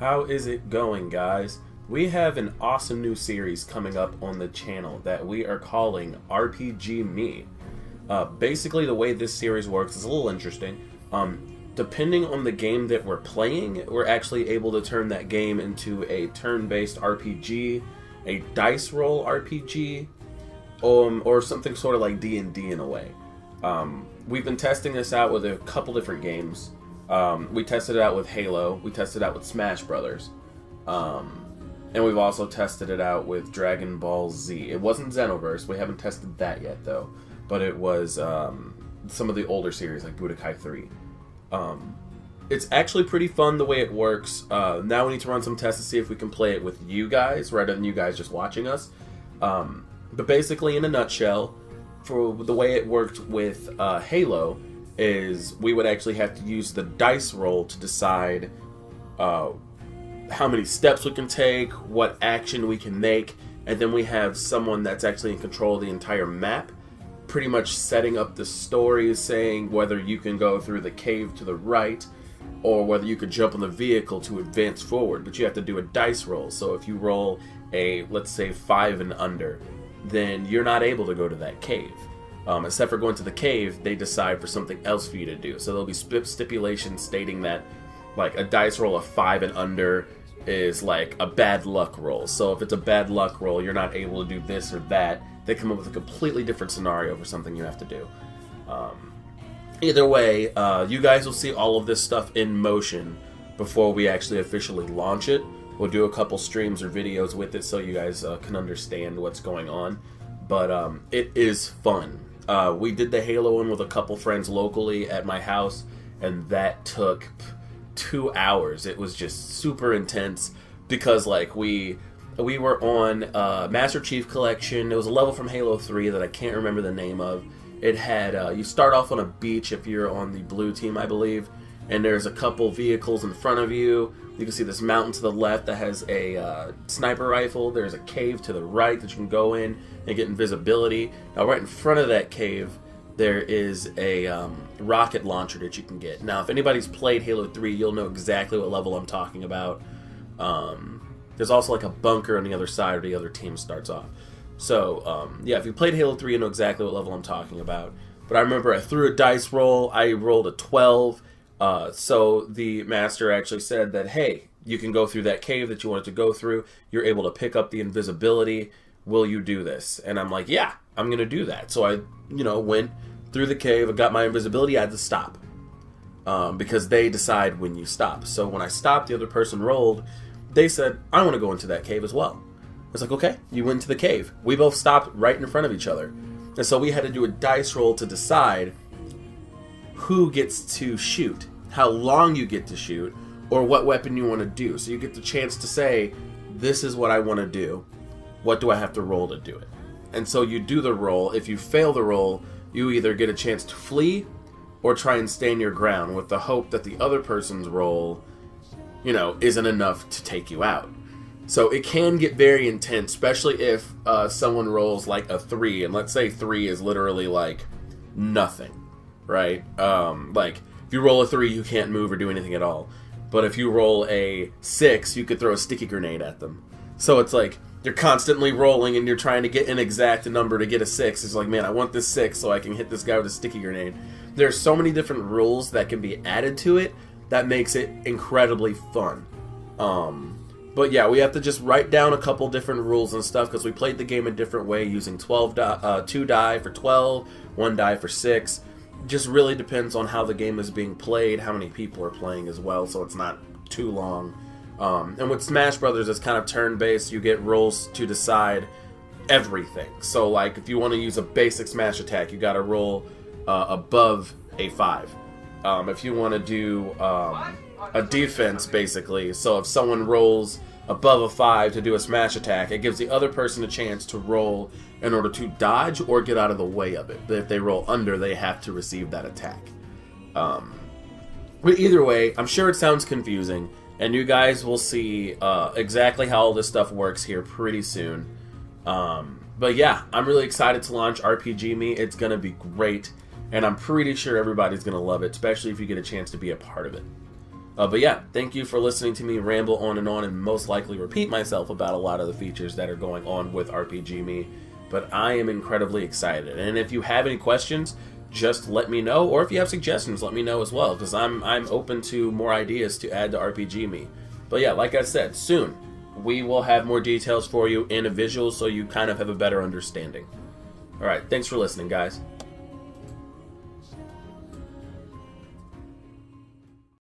How is it going, guys? We have an awesome new series coming up on the channel that we are calling RPG Me. Basically, the way this series works is a little interesting. Depending on the game that we're playing, we're actually able to turn that game into a turn-based RPG, a dice roll RPG, or something sort of like D&D in a way. We've been testing this out with a couple different games. We tested it out with Halo, we tested it out with Smash Brothers, and we've also tested it out with Dragon Ball Z. It wasn't Xenoverse, we haven't tested that yet though, but it was some of the older series like Budokai 3. It's actually pretty fun the way it works. Now we need to run some tests to see if we can play it with you guys rather than you guys just watching us. But basically, in a nutshell, for the way it worked with Halo, is we would actually have to use the dice roll to decide how many steps we can take, what action we can make, and then we have someone that's actually in control of the entire map, pretty much setting up the story, saying whether you can go through the cave to the right or whether you could jump on the vehicle to advance forward. But you have to do a dice roll. So if you roll a, let's say, 5 and under, then you're not able to go to that cave. Except for going to the cave, they decide for something else for you to do. So there'll be stipulations stating that like a dice roll of 5 and under is like a bad luck roll. So if it's a bad luck roll, you're not able to do this or that. They come up with a completely different scenario for something you have to do. Either way, you guys will see all of this stuff in motion before we actually officially launch it. We'll do a couple streams or videos with it so you guys can understand what's going on. But it is fun. We did the Halo one with a couple friends locally at my house, and that took 2 hours. It was just super intense because like we were on Master Chief Collection. It was a level from Halo 3 that I can't remember the name of. It had, you start off on a beach if you're on the blue team, I believe, and there's a couple vehicles in front of you. You can see this mountain to the left that has a sniper rifle. There's a cave to the right that you can go in and get invisibility. Now right in front of that cave, there is a rocket launcher that you can get. Now if anybody's played Halo 3, you'll know exactly what level I'm talking about. There's also like a bunker on the other side where the other team starts off. So, yeah, if you played Halo 3, you know exactly what level I'm talking about. But I remember I threw a dice roll. I rolled a 12. So the master actually said that, hey, you can go through that cave that you wanted to go through. You're able to pick up the invisibility. Will you do this? And I'm like, yeah, I'm going to do that. So I, went through the cave. I got my invisibility. I had to stop. Because they decide when you stop. So when I stopped, the other person rolled. They said, I want to go into that cave as well. I was like, okay, you went to the cave. We both stopped right in front of each other. And so we had to do a dice roll to decide who gets to shoot, how long you get to shoot, or what weapon you want to do. So you get the chance to say, this is what I want to do. What do I have to roll to do it? And so you do the roll. If you fail the roll, you either get a chance to flee or try and stand your ground with the hope that the other person's roll isn't enough to take you out. So it can get very intense, especially if someone rolls like a 3, and let's say 3 is literally like nothing, right? Like if you roll a 3, you can't move or do anything at all. But if you roll a 6, you could throw a sticky grenade at them. So it's like you're constantly rolling and you're trying to get an exact number to get a 6. It's like, man, I want this 6 so I can hit this guy with a sticky grenade. There's so many different rules that can be added to it that makes it incredibly fun. But yeah, we have to just write down a couple different rules and stuff because we played the game a different way using 2 die for 12, 1 die for 6. Just really depends on how the game is being played, how many people are playing as well, so it's not too long. And with Smash Brothers, it's kind of turn-based. You get rolls to decide everything. So like if you want to use a basic smash attack, you got to roll above a 5. If you want to do a defense, basically, so if someone rolls above a 5 to do a smash attack, it gives the other person a chance to roll in order to dodge or get out of the way of it. But if they roll under, they have to receive that attack. But either way, I'm sure it sounds confusing, and you guys will see exactly how all this stuff works here pretty soon. But yeah, I'm really excited to launch RPG Me. It's going to be great, and I'm pretty sure everybody's going to love it, especially if you get a chance to be a part of it. But yeah, thank you for listening to me ramble on and most likely repeat myself about a lot of the features that are going on with RPG Me. But I am incredibly excited. And if you have any questions, just let me know. Or if you have suggestions, let me know as well. Because I'm open to more ideas to add to RPG Me. But yeah, like I said, soon we will have more details for you in a visual so you kind of have a better understanding. Alright, thanks for listening, guys.